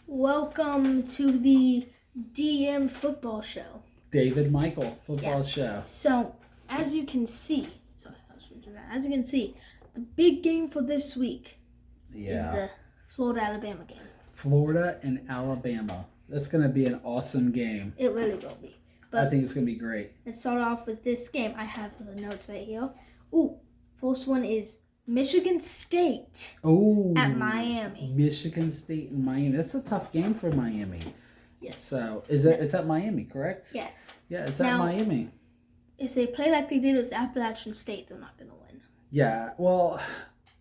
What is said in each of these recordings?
Welcome to the DM football show. David Michael football show. So, as you can see, the big game for this week is the Florida-Alabama game. Florida and Alabama. That's going to be an awesome game. It really will be. But I think it's going to be great. Let's start off with this game. I have the notes right here. First one is Michigan State at Miami. Michigan State and Miami. That's a tough game for Miami. Yes. So, it's at Miami, correct? Yes. Yeah, it's at Miami. If they play like they did with Appalachian State, they're not going to win. Yeah, well,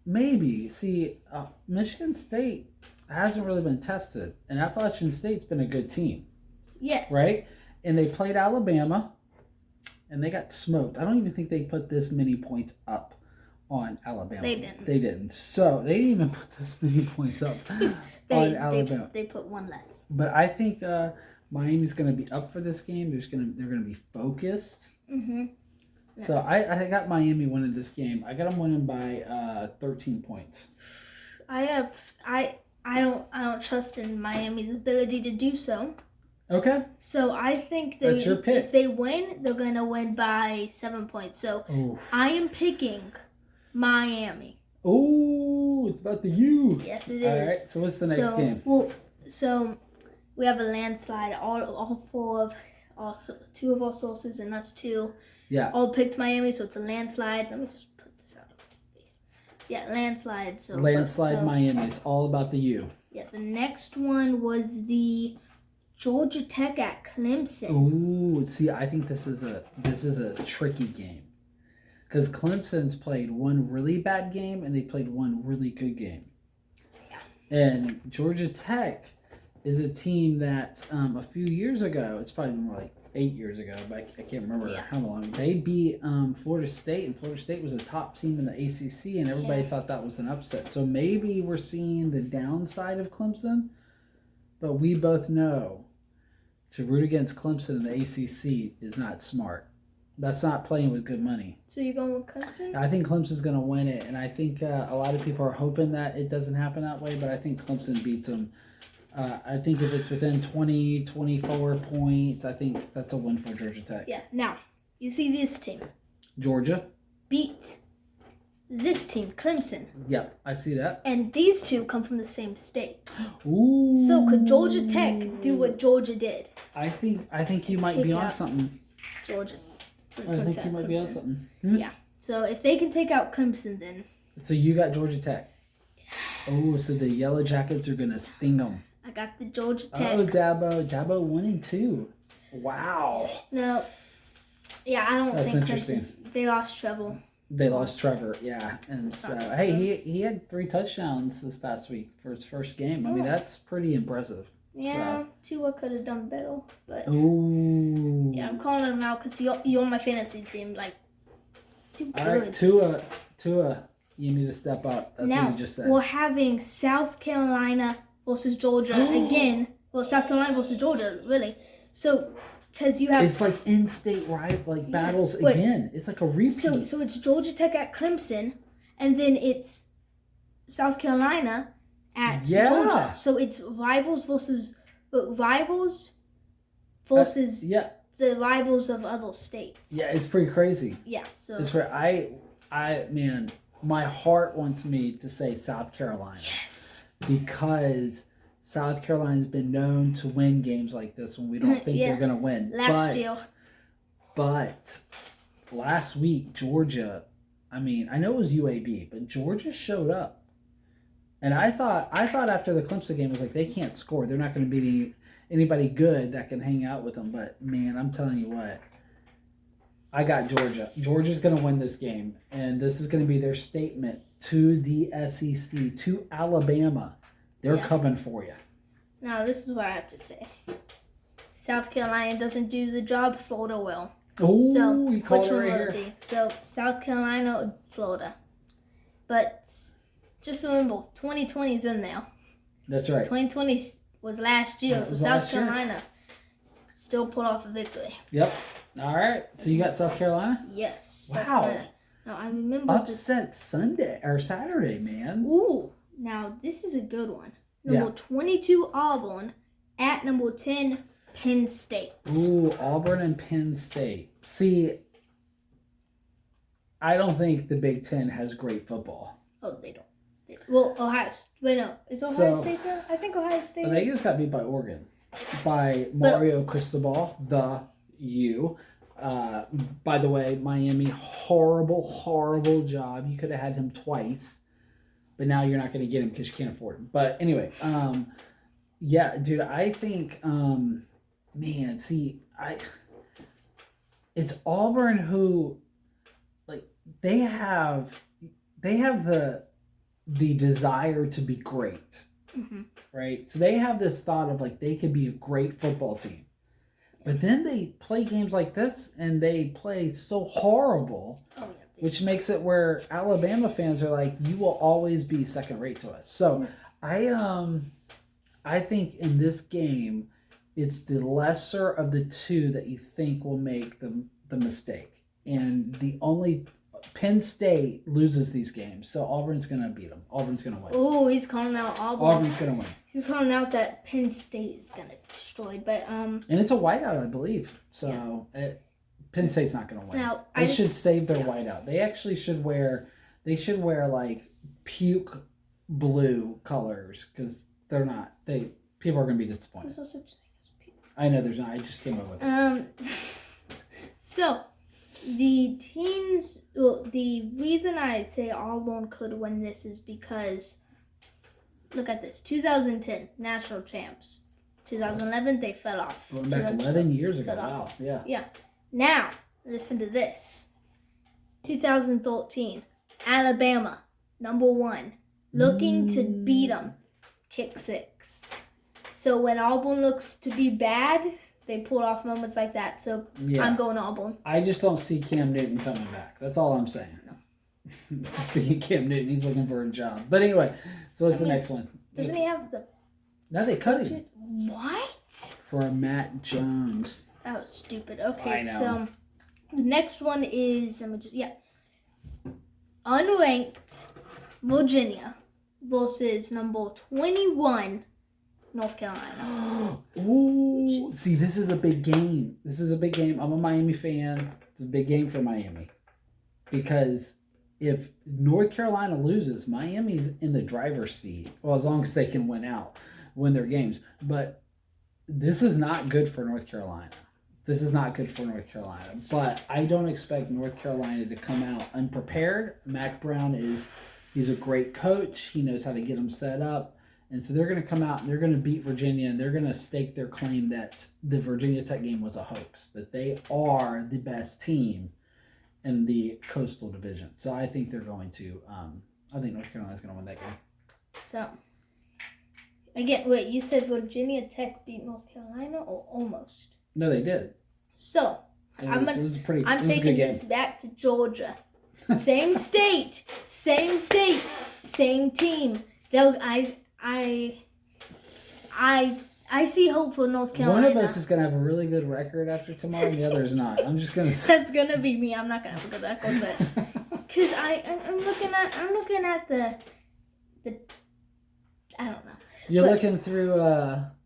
maybe. See, Michigan State hasn't really been tested, and Appalachian State's been a good team. Yes. Right? And they played Alabama, and they got smoked. I don't even think they put this many points up on Alabama. They didn't. So they didn't even put this many points up on Alabama. They put one less. But I think Miami's going to be up for this game. They're going to be focused. Mm-hmm. So I got Miami winning this game. I got them winning by 13 points. I don't trust in Miami's ability to do so. Okay. So I think that's your pick. If they win, they're going to win by 7 points. So I am picking Miami. Oh, it's about the U. Yes, it is. All right. So what's the next game? So we have a landslide. Two of our sources and us two. Yeah. All picked Miami, so it's a landslide. Let me just put this out of my face. Yeah, landslide. Landslide Miami. It's all about the U. Yeah. The next one was the Georgia Tech at Clemson. Ooh, see, I think this is a tricky game. Because Clemson's played one really bad game and they played one really good game. Yeah. And Georgia Tech is a team that a few years ago, it's probably more like 8 years ago, but I can't remember how long, they beat Florida State, and Florida State was a top team in the ACC, and everybody thought that was an upset. So maybe we're seeing the downside of Clemson, but we both know to root against Clemson in the ACC is not smart. That's not playing with good money. So you're going with Clemson? I think Clemson's going to win it, and I think a lot of people are hoping that it doesn't happen that way, but I think Clemson beats them. I think if it's within 20, 24 points, I think that's a win for Georgia Tech. Yeah. Now, you see this team. Georgia. Beat this team, Clemson. Yep, I see that. And these two come from the same state. Ooh. So could Georgia Tech do what Georgia did? I think you might be on something. Georgia. I think you might be on something. Yeah. So if they can take out Clemson, then. So you got Georgia Tech. Oh, so the Yellow Jackets are gonna sting them. I got the Georgia Tech. Oh, Dabo 1-2. Wow. No. Yeah, I don't think interesting. They lost Trevor. They lost Trevor, yeah. And so, hey, he had 3 touchdowns this past week for his first game. I mean, that's pretty impressive. Yeah, Tua could have done better, but yeah, I'm calling him out because you're on my fantasy team. Like, too good. All right, Tua, you need to step up. That's what you just said. We're having South Carolina versus Georgia again. Well, South Carolina versus Georgia, really. So, because you have it's like in-state battles again. It's like a repeat. So it's Georgia Tech at Clemson, and then it's South Carolina at Georgia. So it's rivals versus the rivals of other states. Yeah, it's pretty crazy. Yeah, so it's where man, my heart wants me to say South Carolina. Yes, because South Carolina's been known to win games like this when we don't think they're going to win. Last year. But last week, Georgia, I mean, I know it was UAB, but Georgia showed up. And I thought after the Clemson game, I was like, they can't score. They're not going to beat anybody good that can hang out with them. But, man, I'm telling you what. I got Georgia. Georgia's going to win this game. And this is going to be their statement to the SEC, to Alabama. They're coming for you. Now, this is what I have to say. South Carolina doesn't do the job. Florida will. Oh, you called it right here. So, South Carolina, Florida. But just remember, 2020 is in there. That's right. 2020 was last year, so South Carolina still pulled off a victory. Yep. All right. So you got South Carolina? Yes. Wow. Now, I remember upset Sunday or Saturday, man. Ooh. Now, this is a good one. Number 22 Auburn at number 10 Penn State. Ooh, Auburn and Penn State. See, I don't think the Big Ten has great football. Oh, they don't. Well, Ohio State. Wait, no. Is Ohio State there? I think Ohio State. They just got beat by Oregon. By Mario Cristobal, the U. By the way, Miami, horrible job. You could have had him twice. But now you're not going to get him because you can't afford him. But anyway, yeah, dude, I think, it's Auburn who, like, they have the desire to be great, right? So they have this thought of, like, they could be a great football team. But then they play games like this, and they play so horrible, which makes it where Alabama fans are like, you will always be second rate to us. So I think in this game, it's the lesser of the two that you think will make the mistake. And the only Penn State loses these games, so Auburn's going to beat them. Auburn's going to win. Oh, he's calling out Auburn. Auburn's going to win. He's calling out that Penn State is going to get destroyed. But and it's a whiteout, I believe. So Penn State's not going to win. Now, they should save their whiteout. They actually should wear. They should wear like puke blue colors because they're not. People are going to be disappointed. There's no such thing as puke. I know there's not. I just came up with it. So. The teams, well, the reason I say Auburn could win this is because, look at this, 2010, national champs. 2011, they fell off. Going back 11 years ago, wow, yeah. Yeah. Now, listen to this. 2013, Alabama, number 1, looking to beat them, kick 6. So when Auburn looks to be bad, they pull off moments like that, so I'm going Auburn. I just don't see Cam Newton coming back. That's all I'm saying. No. Speaking of Cam Newton, he's looking for a job. But anyway, so what's the next one? Doesn't he have the... No, they cut him. What? For Matt Jones. That was stupid. Okay, I know. So the next one is... Unranked Virginia versus number 21... North Carolina. Ooh, see, this is a big game. I'm a Miami fan. It's a big game for Miami. Because if North Carolina loses, Miami's in the driver's seat. Well, as long as they can win their games. But this is not good for North Carolina. But I don't expect North Carolina to come out unprepared. Mac Brown he's a great coach. He knows how to get them set up. And so they're going to come out and they're going to beat Virginia and they're going to stake their claim that the Virginia Tech game was a hoax, that they are the best team in the Coastal Division. So I think they're going to, I think North Carolina's going to win that game. So, again, wait, you said Virginia Tech beat North Carolina or almost? No, they did. So, I'm taking this back to Georgia. Same state, same team. I see hope for North Carolina. One of us is going to have a really good record after tomorrow, and the other is not. I'm just going to. That's going to be me. I'm not going to have a good record, but because I'm looking at the I don't know. You're looking through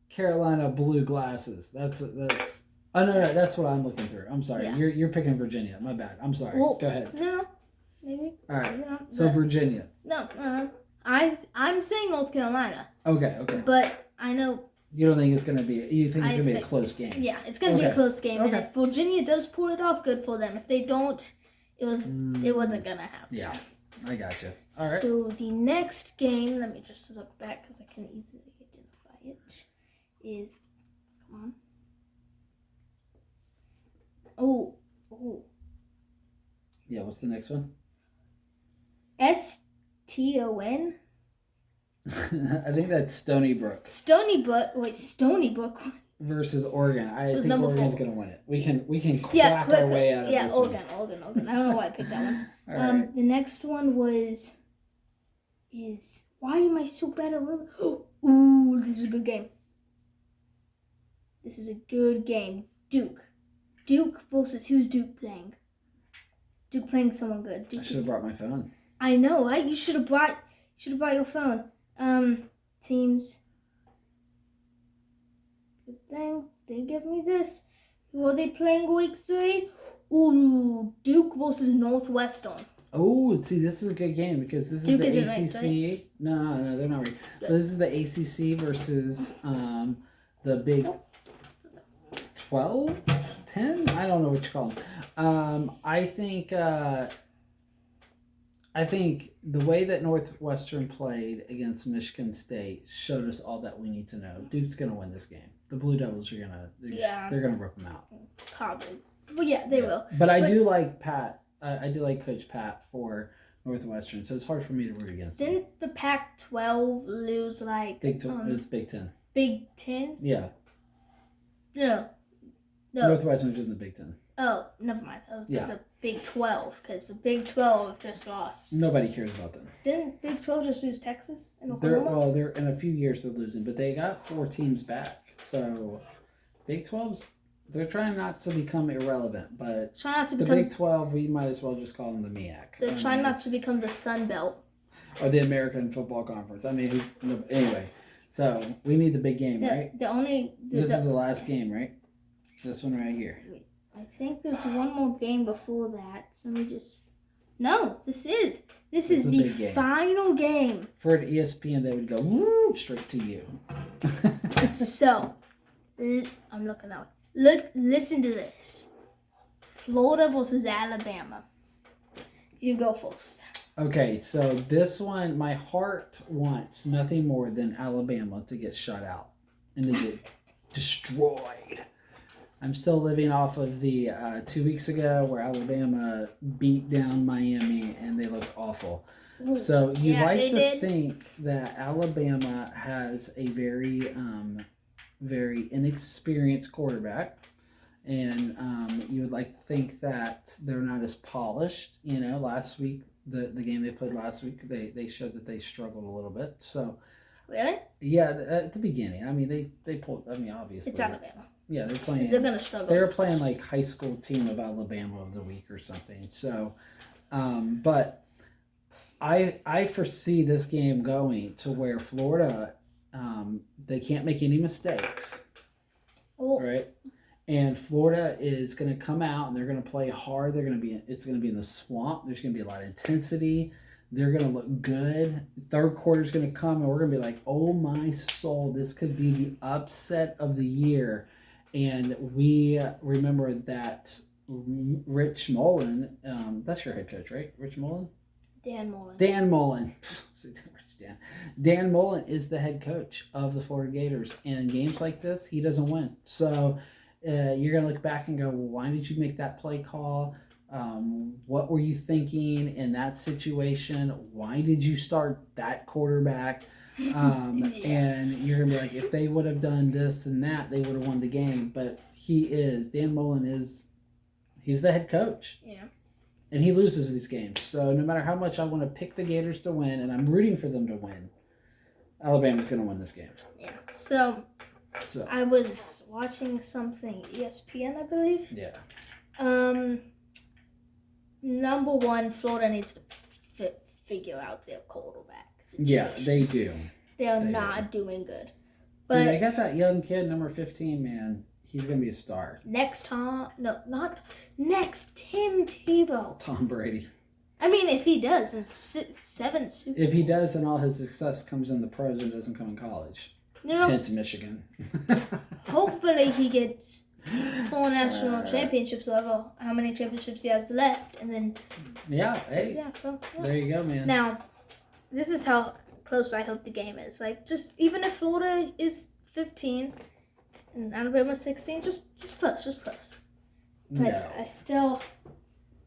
Carolina blue glasses. That's. Oh no, that's what I'm looking through. I'm sorry. Yeah. You're picking Virginia. My bad. I'm sorry. Well, go ahead. No, maybe. All right. Maybe not, so Virginia. No. I'm saying North Carolina. Okay. But I know. You don't think it's going to be... You think it's going to be a close game? Yeah, it's going to be a close game. Okay. And if Virginia does pull it off, good for them. If they don't, it wasn't going to happen. Yeah, I got you. All right. So the next game, let me just look back because I can easily identify it, is... Come on. Oh. Yeah, what's the next one? STON? I think that's Stony Brook. Stony Brook versus Oregon. I think Oregon's going to win it. We can quack our way out of this. Oregon. I don't know why I picked that one. Right. The next one is why am I so bad at Ooh, this is a good game. Duke versus who's Duke playing? Duke playing someone good. I should have brought my phone. I know, right? You should have brought your phone. Teams. Good thing they give me this. Who are they playing week 3? Ooh, Duke versus Northwestern. Oh, see, this is a good game because this Duke is the isn't ACC. ranked, right? No, they're not right. But this is the ACC versus the Big 12, 10. I don't know what you call them. I think the way that Northwestern played against Michigan State showed us all that we need to know. Duke's gonna win this game. The Blue Devils are they're gonna rip them out. Probably. Well, yeah, they will. But I do like Pat. I do like Coach Pat for Northwestern, so it's hard for me to root against them. Didn't the Pac-12 lose It's Big 10. Big 10? Yeah. No. Northwestern's in the Big 10. Oh, never mind. The Big 12, because the Big 12 just lost. Nobody cares about them. Didn't Big 12 just lose Texas and Oklahoma? They're in a few years they're losing, but they got 4 teams back. So Big 12's they're trying not to become irrelevant, but the Big 12 we might as well just call them the MEAC. They're trying not to become the Sun Belt or the American Football Conference. I mean, anyway. So we need the big game, right? This is the last game, right? This one right here. I think there's one more game before that. So let me just. No, this is the final game. For an ESPN, they would go woo, straight to you. So, I'm looking out. Listen to this. Florida versus Alabama. You go first. Okay, so this one, my heart wants nothing more than Alabama to get shut out and to get destroyed. I'm still living off of the 2 weeks ago where Alabama beat down Miami and they looked awful. Ooh, so you think that Alabama has a very inexperienced quarterback, and you would like to think that they're not as polished. You know, last week the game they played last week, they showed that they struggled a little bit. So really, yeah, at the beginning, I mean they pulled. I mean, obviously it's Alabama. Yeah, they're playing. They're gonna struggle. They're playing like high school team of Alabama of the week or something. So, but I foresee this game going to where Florida, they can't make any mistakes, right? And Florida is going to come out and they're going to play hard. It's going to be in the swamp. There's going to be a lot of intensity. They're going to look good. Third quarter is going to come and we're going to be like, oh my soul, this could be the upset of the year. And we remember that Rich Mullen, that's your head coach, right? Rich Mullen? Dan Mullen. Dan Mullen is the head coach of the Florida Gators. And in games like this, he doesn't win. So you're going to look back and go, well, why did you make that play call? What were you thinking in that situation? Why did you start that quarterback? And you're going to be like, if they would have done this and that, they would have won the game. But Dan Mullen he's the head coach. Yeah. And he loses these games. So no matter how much I want to pick the Gators to win, and I'm rooting for them to win, Alabama's going to win this game. Yeah. So I was watching something, ESPN, I believe. Yeah. Number one, Florida needs to figure out their quarterback situation. Yeah, they do. They're not doing good. But they got that young kid, number 15, man. He's going to be a star. Next Tim Tebow. Tom Brady. I mean, if he does, then 7 Super If he does, then all his success comes in the pros and doesn't come in college. Hence Michigan. Hopefully he gets 4 national championships, however, how many championships he has left, and then... Yeah, hey. Yeah, so, yeah. There you go, man. Now, this is how close I hope the game is. Like, just even if Florida is 15 and Alabama 16, just close. But no. I still...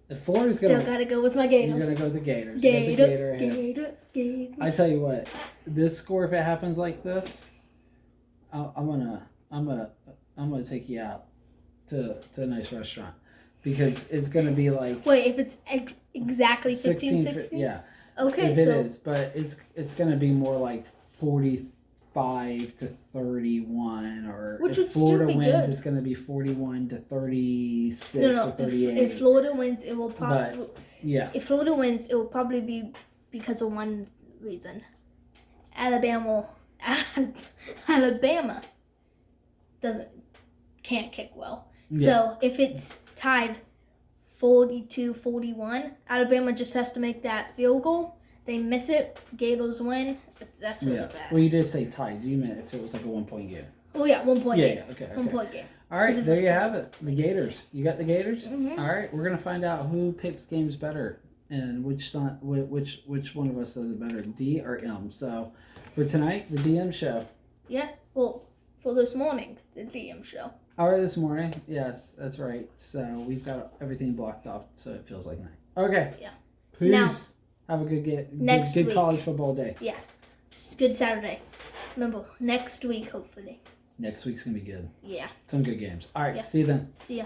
If Florida's gotta go with my Gators. You're gonna go with the Gators. Gators. I tell you what, this score, if it happens like this, I'm gonna take you out to a nice restaurant because it's gonna be like. Wait, if it's exactly 15-16? Yeah. Okay, if it is, but it's gonna be more like 45-31, or if Florida wins, it's gonna be 41-36 or 38. If Florida wins, it will probably. But, yeah. If Florida wins, it will probably be because of one reason. Alabama can't kick well. Yeah. So if it's tied 42-41, Alabama just has to make that field goal. They miss it, Gators win. That's really bad. Well, you did say tied. You meant if it was like a 1-point game. Oh yeah, 1 point game. Yeah, okay. 1 point game. All right, there you have it. The Gators. You got the Gators? Mm-hmm. All right, we're gonna find out who picks games better and which one of us does it better, D or M. So for tonight, the DM show. Yeah. Well, for this morning, the DM show. Or this morning, yes, that's right. So we've got everything blocked off, so it feels like night. Okay. Yeah. Peace. Now, have a good game. Next good week. college football day. Yeah. Good Saturday. Remember, next week, hopefully. Next week's gonna be good. Yeah. Some good games. All right. Yeah. See you then. See ya.